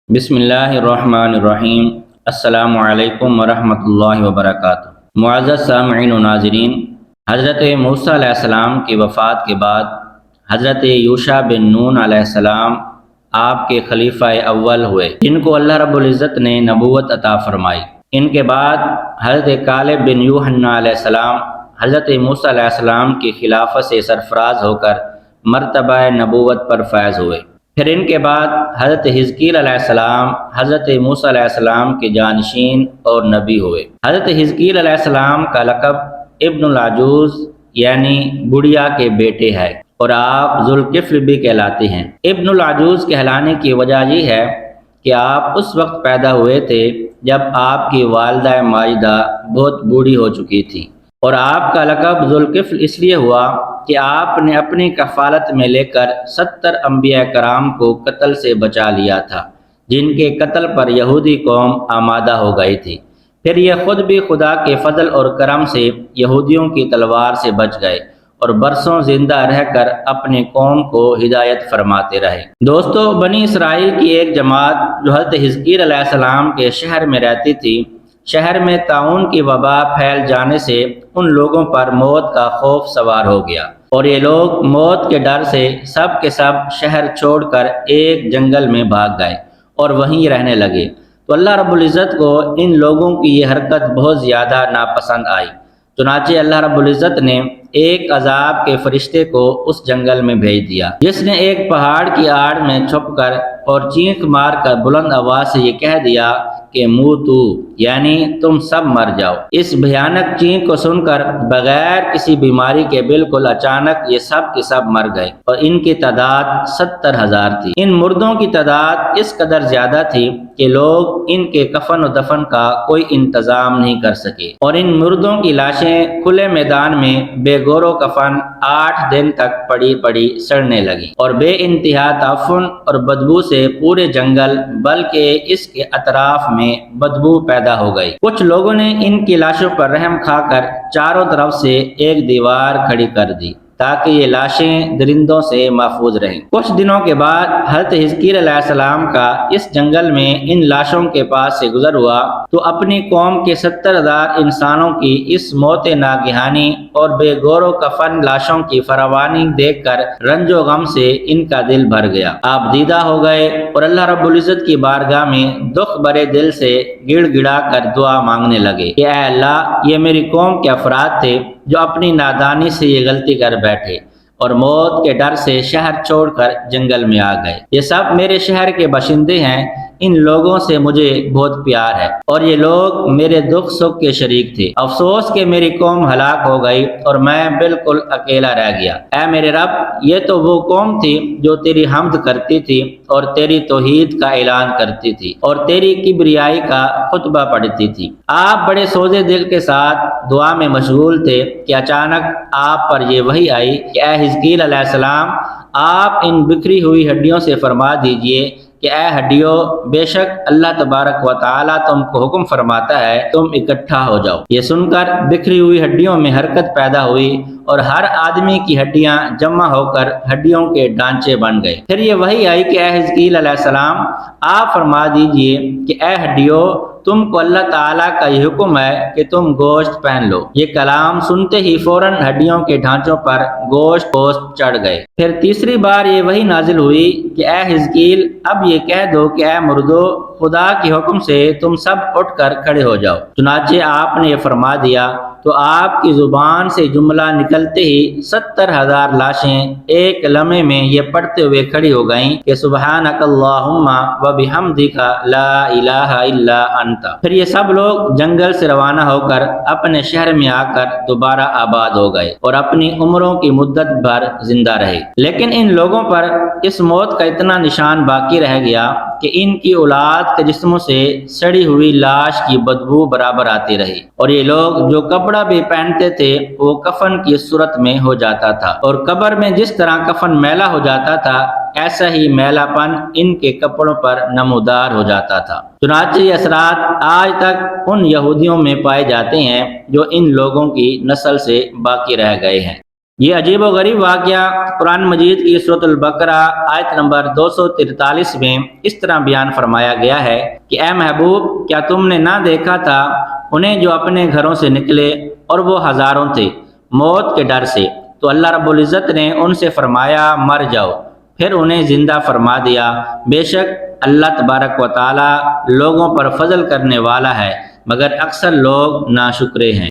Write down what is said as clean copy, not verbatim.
بسم اللہ الرحمن الرحیم۔ السلام علیکم ورحمۃ اللہ وبرکاتہ۔ معزز سامعین و ناظرین، حضرت موسیٰ علیہ السلام کی وفات کے بعد حضرت یوشع بن نون علیہ السلام آپ کے خلیفہ اول ہوئے، جن کو اللہ رب العزت نے نبوت عطا فرمائی۔ ان کے بعد حضرت کالب بن یوحنا علیہ السلام حضرت موسیٰ علیہ السلام کی خلافت سے سرفراز ہو کر مرتبہ نبوت پر فائز ہوئے۔ پھر ان کے بعد حضرت حزقیل علیہ السلام حضرت موسیٰ علیہ السلام کے جانشین اور نبی ہوئے۔ حضرت حزقیل علیہ السلام کا لقب ابن العجوز یعنی بڑھیا کے بیٹے ہے، اور آپ ذوالکفل بھی کہلاتے ہیں۔ ابن العجوز کہلانے کی وجہ یہ ہے کہ آپ اس وقت پیدا ہوئے تھے جب آپ کی والدہ ماجدہ بہت بوڑھی ہو چکی تھی، اور آپ کا لقب ذوالکفل اس لیے ہوا کہ آپ نے اپنی کفالت میں لے کر 70 انبیاء کرام کو قتل سے بچا لیا تھا، جن کے قتل پر یہودی قوم آمادہ ہو گئی تھی۔ پھر یہ خود بھی خدا کے فضل اور کرم سے یہودیوں کی تلوار سے بچ گئے اور برسوں زندہ رہ کر اپنے قوم کو ہدایت فرماتے رہے۔ دوستو، بنی اسرائیل کی ایک جماعت جو حضرت حزقیل علیہ السلام کے شہر میں رہتی تھی، شہر میں طاعون کی وبا پھیل جانے سے ان لوگوں پر موت کا خوف سوار ہو گیا، اور یہ لوگ موت کے ڈر سے سب کے سب شہر چھوڑ کر ایک جنگل میں بھاگ گئے اور وہیں رہنے لگے۔ تو اللہ رب العزت کو ان لوگوں کی یہ حرکت بہت زیادہ ناپسند آئی، چنانچہ اللہ رب العزت نے ایک عذاب کے فرشتے کو اس جنگل میں بھیج دیا، جس نے ایک پہاڑ کی آڑ میں چھپ کر اور چینخ مار کر بلند آواز سے یہ کہہ دیا کہ موتو یعنی تم سب مر جاؤ۔ اس بھیانک چینخ کو سن کر بغیر کسی بیماری کے بالکل اچانک یہ سب کے سب مر گئے، اور ان کی تعداد 70,000 تھی۔ ان مردوں کی تعداد اس قدر زیادہ تھی کہ لوگ ان کے کفن و دفن کا کوئی انتظام نہیں کر سکے، اور ان مردوں کی لاشیں کھلے میدان میں بے گور و کفن 8 دن تک پڑی پڑی سڑنے لگی، اور بے انتہا تعفن اور بدبو سے پورے جنگل بلکہ اس کے اطراف میں بدبو پیدا ہو گئی۔ کچھ لوگوں نے ان کی لاشوں پر رحم کھا کر چاروں طرف سے ایک دیوار کھڑی کر دی تاکہ یہ لاشیں درندوں سے محفوظ رہیں۔ کچھ دنوں کے بعد حضرت حزقیل علیہ السلام کا اس جنگل میں ان لاشوں کے پاس سے گزر ہوا تو اپنی قوم کے 70,000 انسانوں کی اس موت ناگہانی اور بے گور و کفن لاشوں کی فراوانی دیکھ کر رنج و غم سے ان کا دل بھر گیا۔ آپ دیدہ ہو گئے اور اللہ رب العزت کی بارگاہ میں دکھ بھرے دل سے گڑ گڑا کر دعا مانگنے لگے کہ اے اللہ، یہ میری قوم کے افراد تھے جو اپنی نادانی سے یہ غلطی کر بیٹھے اور موت کے ڈر سے شہر چھوڑ کر جنگل میں آ گئے۔ یہ سب میرے شہر کے باشندے ہیں، ان لوگوں سے مجھے بہت پیار ہے، اور یہ لوگ میرے دکھ سکھ کے شریک تھے۔ افسوس کہ میری قوم ہلاک ہو گئی اور میں بالکل اکیلا رہ گیا۔ اے میرے رب، یہ تو وہ قوم تھی جو تیری حمد کرتی تھی اور تیری توحید کا اعلان کرتی تھی اور تیری کبریائی کا خطبہ پڑھتی تھی۔ آپ بڑے سوزے دل کے ساتھ دعا میں مشغول تھے کہ اچانک آپ پر یہ وحی آئی کہ اے حزقیل علیہ السلام، آپ ان بکھری ہوئی ہڈیوں سے فرما دیجئے کہ اے ہڈیوں، بے شک اللہ تبارک و تعالیٰ تم کو حکم فرماتا ہے تم اکٹھا ہو جاؤ۔ یہ سن کر بکھری ہوئی ہڈیوں میں حرکت پیدا ہوئی اور ہر آدمی کی ہڈیاں جمع ہو کر ہڈیوں کے ڈھانچے بن گئے۔ پھر یہ وحی آئی کہ اے حزقیل علیہ السلام، آپ فرما دیجئے کہ اے ہڈیوں، تم کو اللہ تعالیٰ کا یہ حکم ہے کہ تم گوشت پہن لو۔ یہ کلام سنتے ہی فوراً ہڈیوں کے ڈھانچوں پر گوشت پوست چڑھ گئے۔ پھر تیسری بار یہ وحی نازل ہوئی کہ اے حزقیل، اب یہ کہہ دو کہ اے مردو، خدا کے حکم سے تم سب اٹھ کر کھڑے ہو جاؤ۔ چنانچہ آپ نے یہ فرما دیا تو آپ کی زبان سے جملہ نکلتے ہی 70,000 لاشیں ایک لمحے میں یہ پڑھتے ہوئے کھڑی ہو گئیں کہ سبحانک اللہم و بحمدک لا الہ الا انت۔ پھر یہ سب لوگ جنگل سے روانہ ہو کر اپنے شہر میں آ کر دوبارہ آباد ہو گئے اور اپنی عمروں کی مدت بھر زندہ رہے۔ لیکن ان لوگوں پر اس موت کا اتنا نشان باقی رہ گیا کہ ان کی اولاد کے جسموں سے سڑی ہوئی لاش کی بدبو برابر آتی رہی، اور یہ لوگ جو کپڑا بھی پہنتے تھے وہ کفن کی صورت میں ہو جاتا تھا، اور قبر میں جس طرح کفن میلا ہو جاتا تھا ایسا ہی میلا پن ان کے کپڑوں پر نمودار ہو جاتا تھا۔ چنانچہ یہ اثرات آج تک ان یہودیوں میں پائے جاتے ہیں جو ان لوگوں کی نسل سے باقی رہ گئے ہیں۔ یہ عجیب و غریب واقعہ قرآن مجید کی سورۃ البقرہ آیت نمبر 243 میں اس طرح بیان فرمایا گیا ہے کہ اے محبوب، کیا تم نے نہ دیکھا تھا انہیں جو اپنے گھروں سے نکلے اور وہ ہزاروں تھے موت کے ڈر سے، تو اللہ رب العزت نے ان سے فرمایا مر جاؤ، پھر انہیں زندہ فرما دیا۔ بے شک اللہ تبارک و تعالی لوگوں پر فضل کرنے والا ہے، مگر اکثر لوگ ناشکرے ہیں۔